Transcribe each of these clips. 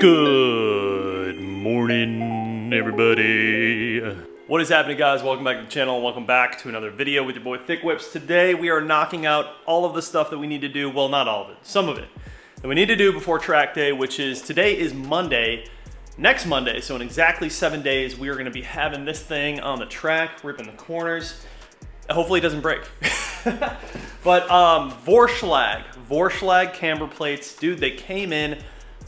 Good morning, everybody. What is happening, guys? Welcome back to the channel and welcome back to another video with your boy Thick Whips. Today we are knocking out all of the stuff that we need to do. Well, not all of it, some of it that we need to do before track day, which is today is Monday. Next Monday, so in exactly 7 days, we are going to be having this thing on the track, ripping the corners. Hopefully it doesn't break. But Vorshlag Camber plates, dude, they came in.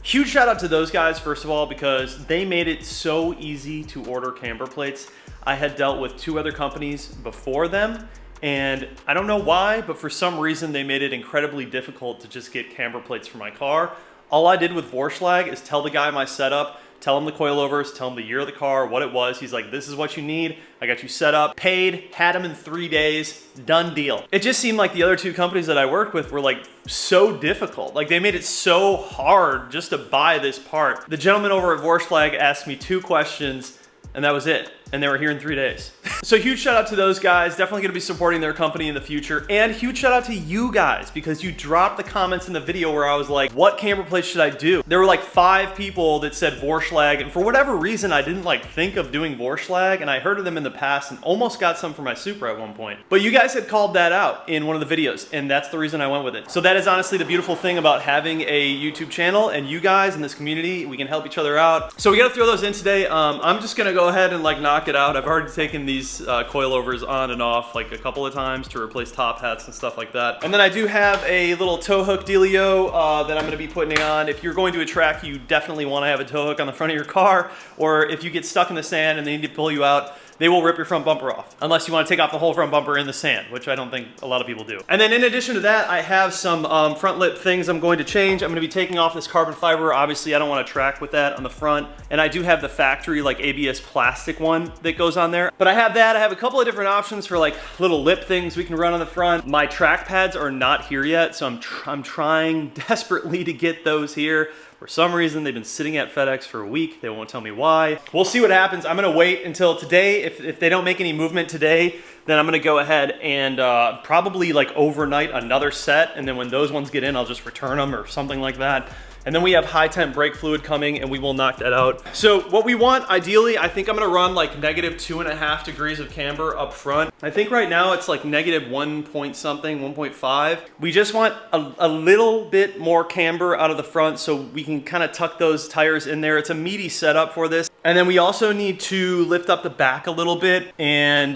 Huge shout out to those guys, first of all, because they made it so easy to order camber plates. I had dealt with 2 other companies before them, and I don't know why, but for some reason they made it incredibly difficult to just get camber plates for my car. All I did with Vorshlag is tell the guy my setup, tell him the coilovers, tell him the year of the car, what it was. He's like, this is what you need. I got you set up, paid, had him in 3 days, done deal. It just seemed like the other 2 companies that I worked with were like so difficult. Like they made it so hard just to buy this part. The gentleman over at Vorshlag asked me 2 questions and that was it. And they were here in 3 days. So huge shout out to those guys. Definitely gonna be supporting their company in the future. And huge shout out to you guys because you dropped the comments in the video where I was like, what camber plates should I do? There were like 5 people that said Vorshlag, and for whatever reason, I didn't like think of doing Vorshlag, and I heard of them in the past and almost got some for my Supra at one point. But you guys had called that out in one of the videos, and that's the reason I went with it. So that is honestly the beautiful thing about having a YouTube channel, and you guys in this community, we can help each other out. So we gotta throw those in today. I'm just gonna go ahead and like knock it out. I've already taken these coilovers on and off like a couple of times to replace top hats and stuff like that. And then I do have a little tow hook dealio that I'm gonna be putting on. If you're going to a track, you definitely wanna have a tow hook on the front of your car, or if you get stuck in the sand and they need to pull you out, they will rip your front bumper off. Unless you wanna take off the whole front bumper in the sand, which I don't think a lot of people do. And then in addition to that, I have some front lip things I'm going to change. I'm gonna be taking off this carbon fiber. Obviously, I don't wanna track with that on the front. And I do have the factory like ABS plastic one that goes on there. But I have that. I have a couple of different options for like little lip things we can run on the front. My track pads are not here yet, so I'm trying desperately to get those here. For some reason, they've been sitting at FedEx for a week. They won't tell me why. We'll see what happens. I'm gonna wait until today. If they don't make any movement today, then I'm gonna go ahead and probably like overnight another set. And then when those ones get in, I'll just return them or something like that. And then we have high temp brake fluid coming and we will knock that out. So what we want, ideally, I think I'm gonna run like -2.5 degrees of camber up front. I think right now it's like -1 point something, 1.5. We just want a little bit more camber out of the front so we can kind of tuck those tires in there. It's a meaty setup for this. And then we also need to lift up the back a little bit and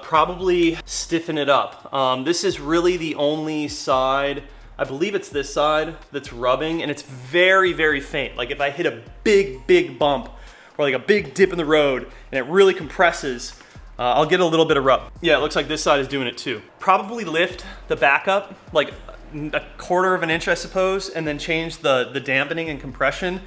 probably stiffen it up. This is really the only side, I believe it's this side that's rubbing, and it's very, very faint. Like if I hit a big bump or like a big dip in the road and it really compresses, I'll get a little bit of rub. Yeah, it looks like this side is doing it too. Probably lift the back up like 1/4 of an inch, I suppose, and then change the dampening and compression.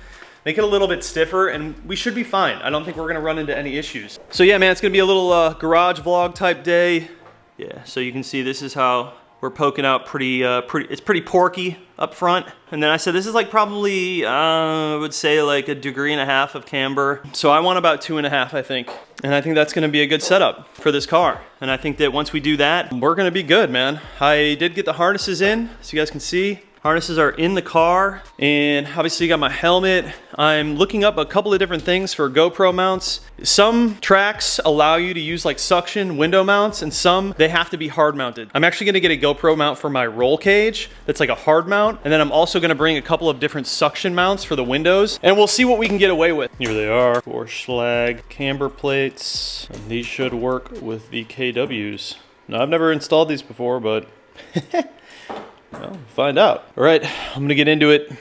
Make it a little bit stiffer and we should be fine. I don't think we're gonna run into any issues. So yeah, man, it's gonna be a little garage vlog type day. Yeah, so you can see this is how we're poking out it's pretty porky up front. And then I said, this is like probably, I would say like 1.5 degrees of camber. So I want about 2.5, I think. And I think that's gonna be a good setup for this car. And I think that once we do that, we're gonna be good, man. I did get the harnesses in, so you guys can see. Harnesses are in the car, and obviously got my helmet. I'm looking up a couple of different things for GoPro mounts. Some tracks allow you to use like suction window mounts, and some, they have to be hard mounted. I'm actually gonna get a GoPro mount for my roll cage that's like a hard mount, and then I'm also gonna bring a couple of different suction mounts for the windows, and we'll see what we can get away with. Here they are, Vorshlag camber plates, and these should work with the KWs. Now, I've never installed these before, but well, find out. All right, I'm gonna get into it.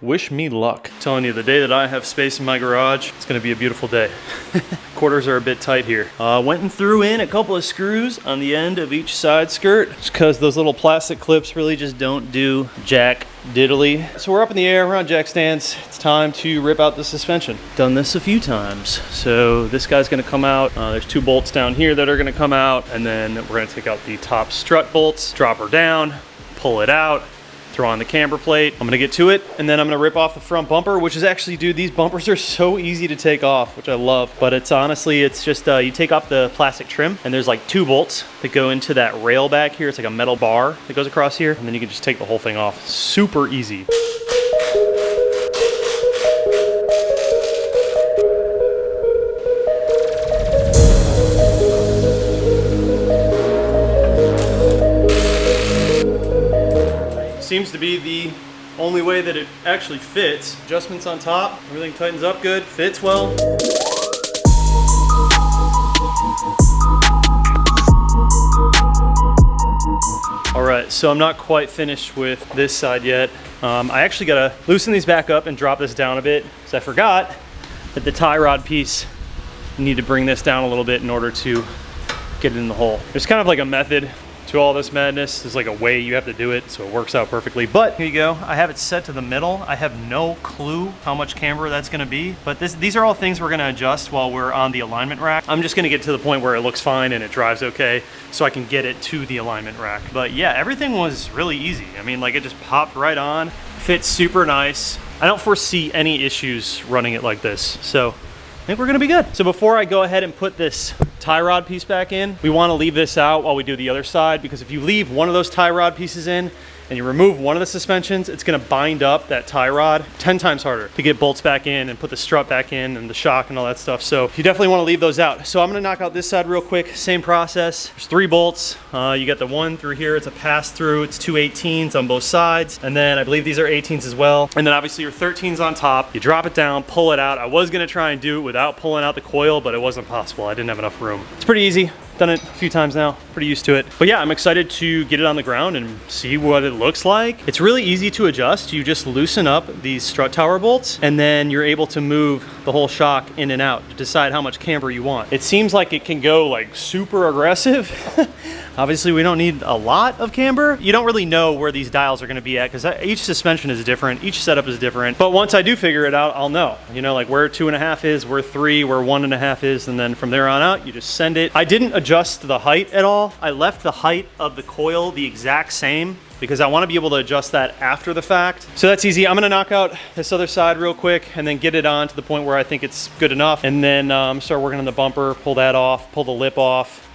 Wish me luck. I'm telling you, the day that I have space in my garage, it's gonna be a beautiful day. Quarters are a bit tight here. Went and threw in a couple of screws on the end of each side skirt, just because those little plastic clips really just don't do jack diddly. So we're up in the air, we're on jack stands. It's time to rip out the suspension. Done this a few times. So this guy's gonna come out. There's 2 bolts down here that are gonna come out, and then we're gonna take out the top strut bolts, drop her down, pull it out, throw on the camber plate. I'm gonna get to it, and then I'm gonna rip off the front bumper, which is actually, dude, these bumpers are so easy to take off, which I love. But it's honestly, it's just, you take off the plastic trim, and there's like 2 bolts that go into that rail back here. It's like a metal bar that goes across here, and then you can just take the whole thing off. Super easy. seems to be the only way that it actually fits. Adjustments on top, everything tightens up good, fits well. All right, so I'm not quite finished with this side yet. I actually gotta loosen these back up and drop this down a bit, because I forgot that the tie rod piece, you need to bring this down a little bit in order to get it in the hole. There's kind of like a method to all this madness. There's like a way you have to do it, so it works out perfectly. But here you go, I have it set to the middle. I have no clue how much camber that's gonna be, but these are all things we're gonna adjust while we're on the alignment rack. I'm just gonna get to the point where it looks fine and it drives okay, so I can get it to the alignment rack. But yeah, everything was really easy. I mean, like, it just popped right on, fits super nice. I don't foresee any issues running it like this, so I think we're gonna be good. So before I go ahead and put this tie rod piece back in, we wanna leave this out while we do the other side, because if you leave one of those tie rod pieces in and you remove one of the suspensions, it's gonna bind up that tie rod 10 times harder to get bolts back in and put the strut back in and the shock and all that stuff. So you definitely wanna leave those out. So I'm gonna knock out this side real quick, same process. There's 3 bolts. You got the one through here, it's a pass through, it's 2 18s on both sides. And then I believe these are 18s as well. And then obviously your 13s on top. You drop it down, pull it out. I was gonna try and do it without pulling out the coil, but it wasn't possible. I didn't have enough room. It's pretty easy. Done it a few times now, pretty used to it. But yeah, I'm excited to get it on the ground and see what it looks like. It's really easy to adjust. You just loosen up these strut tower bolts and then you're able to move the whole shock in and out to decide how much camber you want. It seems like it can go like super aggressive. Obviously we don't need a lot of camber. You don't really know where these dials are gonna be at because each suspension is different, each setup is different. But once I do figure it out, I'll know. You know, like where 2.5 is, where 3, where 1.5 is, and then from there on out, you just send it. I didn't adjust the height at all. I left the height of the coil the exact same because I want to be able to adjust that after the fact. So that's easy. I'm gonna knock out this other side real quick and then get it on to the point where I think it's good enough. And then start working on the bumper, pull that off, pull the lip off,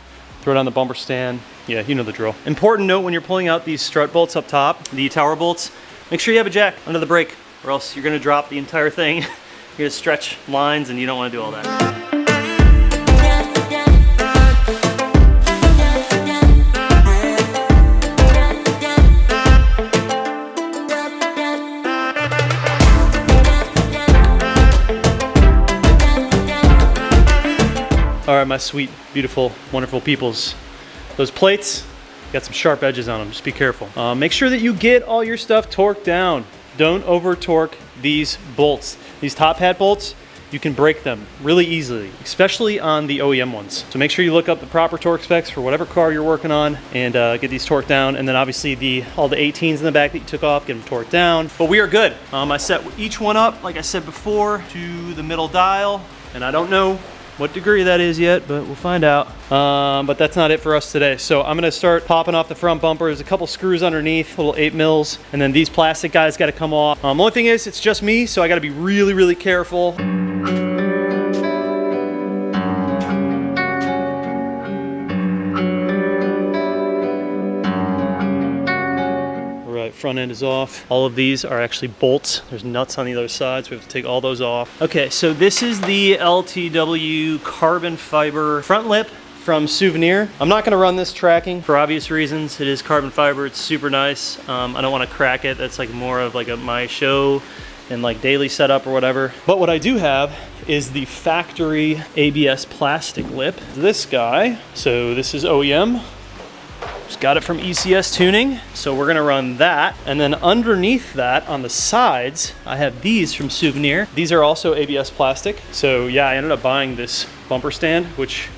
throw it on the bumper stand. Yeah, you know the drill. Important note when you're pulling out these strut bolts up top, the tower bolts, make sure you have a jack under the brake or else you're gonna drop the entire thing. You're gonna stretch lines and you don't wanna do all that. All right, my sweet, beautiful, wonderful peoples. Those plates got some sharp edges on them, just be careful. Make sure that you get all your stuff torqued down. Don't over torque these bolts. These top hat bolts, you can break them really easily, especially on the OEM ones. So make sure you look up the proper torque specs for whatever car you're working on and get these torqued down. And then obviously all the 18s in the back that you took off, get them torqued down. But we are good. I set each one up, like I said before, to the middle dial. And I don't know what degree that is yet, but we'll find out. But that's not it for us today. So I'm gonna start popping off the front bumper. There's a couple screws underneath, little 8 mils, and then these plastic guys gotta come off. Only thing is, it's just me, so I gotta be really, really careful. Front end is off. All of these are actually bolts. There's nuts on the other side, so we have to take all those off. Okay, so this is the LTW carbon fiber front lip from Souvenir. I'm not gonna run this tracking for obvious reasons. It is carbon fiber, it's super nice. I don't wanna crack it. That's like more of like my show and like daily setup or whatever. But what I do have is the factory ABS plastic lip. This guy, so this is OEM. Just got it from ECS Tuning, so we're gonna run that. And then underneath that, on the sides, I have these from Souvenir. These are also ABS plastic. So yeah, I ended up buying this bumper stand, which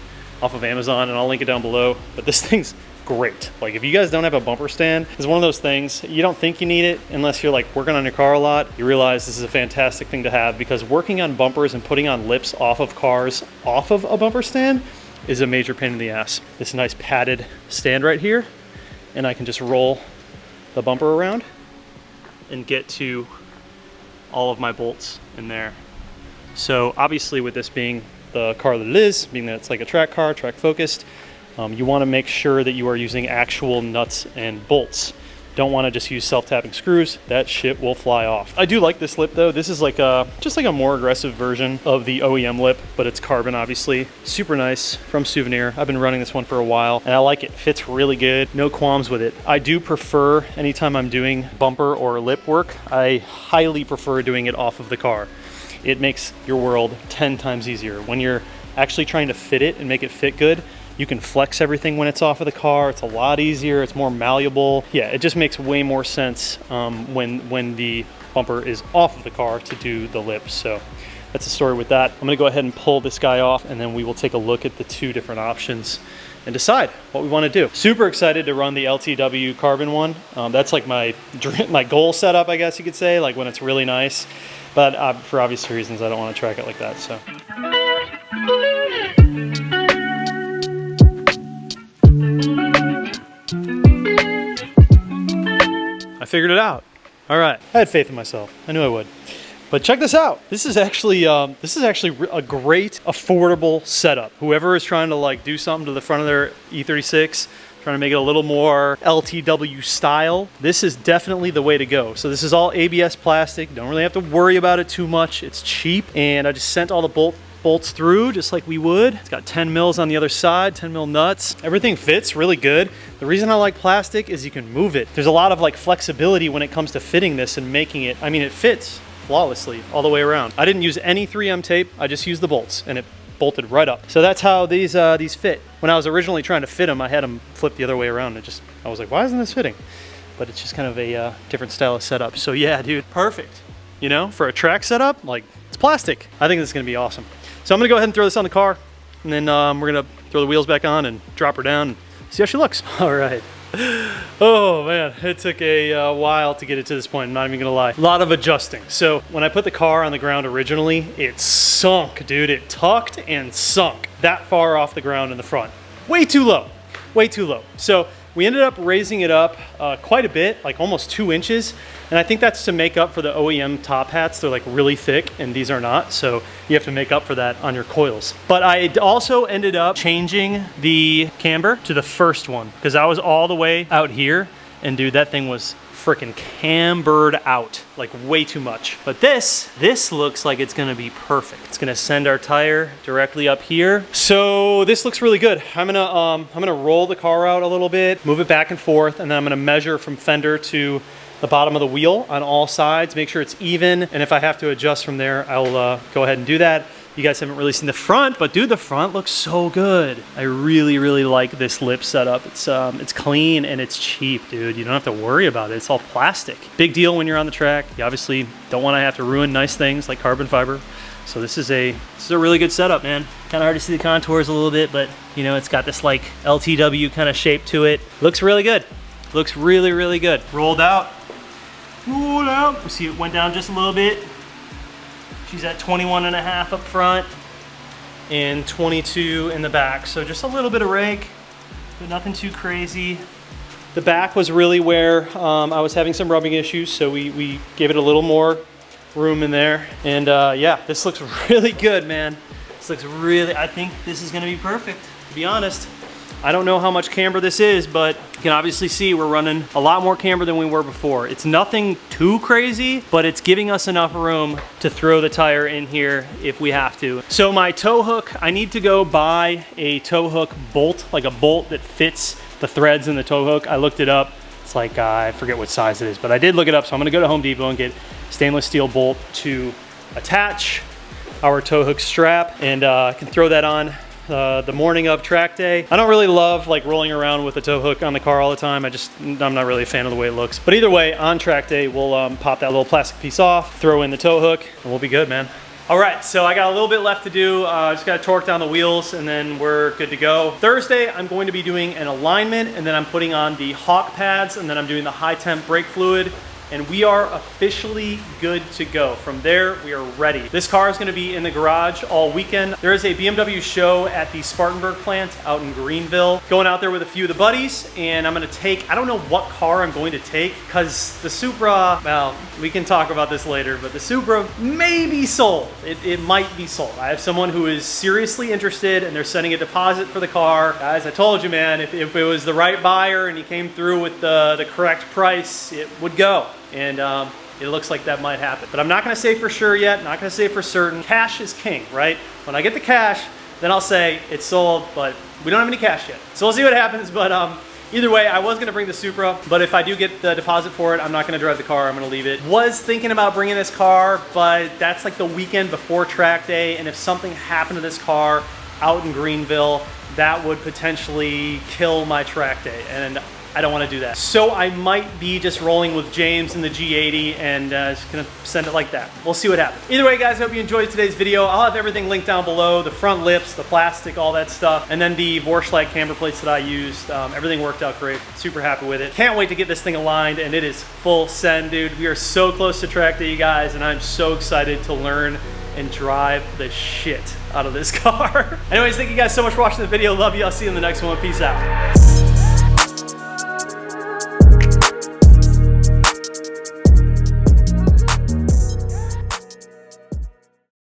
off of Amazon, and I'll link it down below. But this thing's great. Like if you guys don't have a bumper stand, it's one of those things, you don't think you need it unless you're like working on your car a lot. You realize this is a fantastic thing to have because working on bumpers and putting on lips off of cars off of a bumper stand is a major pain in the ass. This nice padded stand right here, and I can just roll the bumper around and get to all of my bolts in there. So obviously with this being the car that it is, being that it's like a track car, track focused, you wanna make sure that you are using actual nuts and bolts. don't want to just use self-tapping screws, that shit will fly off. I do like this lip though. This is like just like a more aggressive version of the OEM lip, but it's carbon obviously. Super nice from Souvenir. I've been running this one for a while and I like it. Fits really good. No qualms with it. I do prefer, anytime I'm doing bumper or lip work, I highly prefer doing it off of the car. It makes your world 10 times easier. When you're actually trying to fit it and make it fit good, you can flex everything when it's off of the car. It's a lot easier, it's more malleable. Yeah, it just makes way more sense when the bumper is off of the car to do the lips. So that's the story with that. I'm gonna go ahead and pull this guy off and then we will take a look at the two different options and decide what we wanna do. Super excited to run the LTW carbon one. That's like my goal setup, I guess you could say, like when it's really nice. But for obvious reasons, I don't wanna track it like that, so. I figured it out. All right, I had faith in myself. I knew I would. But check this out. This is actually a great, affordable setup. Whoever is trying to like do something to the front of their E36, trying to make it a little more LTW style, this is definitely the way to go. So this is all ABS plastic. Don't really have to worry about it too much. It's cheap, and I just sent all the bolts through just like we would. It's got 10 mils on the other side, 10 mil nuts. Everything fits really good. The reason I like plastic is you can move it. There's a lot of like flexibility when it comes to fitting this and making it, I mean, it fits flawlessly all the way around. I didn't use any 3M tape. I just used the bolts and it bolted right up. So that's how these fit. When I was originally trying to fit them, I had them flip the other way around. I was like, why isn't this fitting? But it's just kind of a different style of setup. So yeah, dude, perfect. You know, for a track setup, like it's plastic. I think this is gonna be awesome. So I'm gonna go ahead and throw this on the car, and then we're gonna throw the wheels back on and drop her down and see how she looks. All right. Oh man, it took a while to get it to this point, I'm not even gonna lie. A lot of adjusting. So when I put the car on the ground originally, it sunk, dude. It tucked and sunk that far off the ground in the front. Way too low, way too low. So we ended up raising it up quite a bit, like almost 2 inches. And I think that's to make up for the OEM top hats. They're like really thick and these are not. So you have to make up for that on your coils. But I also ended up changing the camber to the first one because I was all the way out here. And dude, that thing was freaking cambered out, like way too much. But this looks like it's gonna be perfect. It's gonna send our tire directly up here. So this looks really good. I'm gonna roll the car out a little bit, move it back and forth, and then I'm gonna measure from fender to the bottom of the wheel on all sides, make sure it's even. And if I have to adjust from there, I'll go ahead and do that. You guys haven't really seen the front, but dude, the front looks so good. I really, really like this lip setup. It's clean and it's cheap, dude. You don't have to worry about it. It's all plastic. Big deal when you're on the track. You obviously don't want to have to ruin nice things like carbon fiber. So this is a really good setup, man. Kind of hard to see the contours a little bit, but you know, it's got this like LTW kind of shape to it. Looks really good. Looks really, really good. Rolled out. Rolled out. You see it went down just a little bit. She's at 21.5 up front and 22 in the back. So just a little bit of rake, but nothing too crazy. The back was really where I was having some rubbing issues, so we gave it a little more room in there. And yeah, this looks really good, man. This looks really, I think this is gonna be perfect, to be honest. I don't know how much camber this is, but you can obviously see we're running a lot more camber than we were before. It's nothing too crazy, but it's giving us enough room to throw the tire in here if we have to. So my tow hook, I need to go buy a tow hook bolt, like a bolt that fits the threads in the tow hook. I looked it up. It's like, I forget what size it is, but I did look it up. So I'm gonna go to Home Depot and get stainless steel bolt to attach our tow hook strap, and I can throw that on the morning of track day. I don't really love like rolling around with a tow hook on the car all the time. I'm not really a fan of the way it looks. But either way, on track day, we'll pop that little plastic piece off, throw in the tow hook, and we'll be good, man. All right, so I got a little bit left to do. Just gotta torque down the wheels and then we're good to go. Thursday, I'm going to be doing an alignment, and then I'm putting on the hawk pads, and then I'm doing the high temp brake fluid and we are officially good to go. From there, we are ready. This car is gonna be in the garage all weekend. There is a BMW show at the Spartanburg plant out in Greenville. Going out there with a few of the buddies, and I'm gonna take, I don't know what car I'm going to take, because the Supra, well, we can talk about this later, but the Supra may be sold. It might be sold. I have someone who is seriously interested, and they're sending a deposit for the car. Guys, I told you, man, if it was the right buyer and he came through with the correct price, it would go. And it looks like that might happen. But I'm not gonna say for sure yet, not gonna say for certain. Cash is king, right? When I get the cash, then I'll say it's sold, but we don't have any cash yet. So we'll see what happens, but either way, I was gonna bring the Supra, but if I do get the deposit for it, I'm not gonna drive the car, I'm gonna leave it. Was thinking about bringing this car, but that's like the weekend before track day, and if something happened to this car out in Greenville, that would potentially kill my track day, and I don't want to do that. So I might be just rolling with James in the G80 and just gonna send it like that. We'll see what happens. Either way, guys, I hope you enjoyed today's video. I'll have everything linked down below, the front lips, the plastic, all that stuff, and then the Vorshlag Camber plates that I used. Everything worked out great. Super happy with it. Can't wait to get this thing aligned, and it is full send, dude. We are so close to track day, you guys, and I'm so excited to learn and drive the shit out of this car. Anyways, thank you guys so much for watching the video. Love you. I'll see you in the next one. Peace out.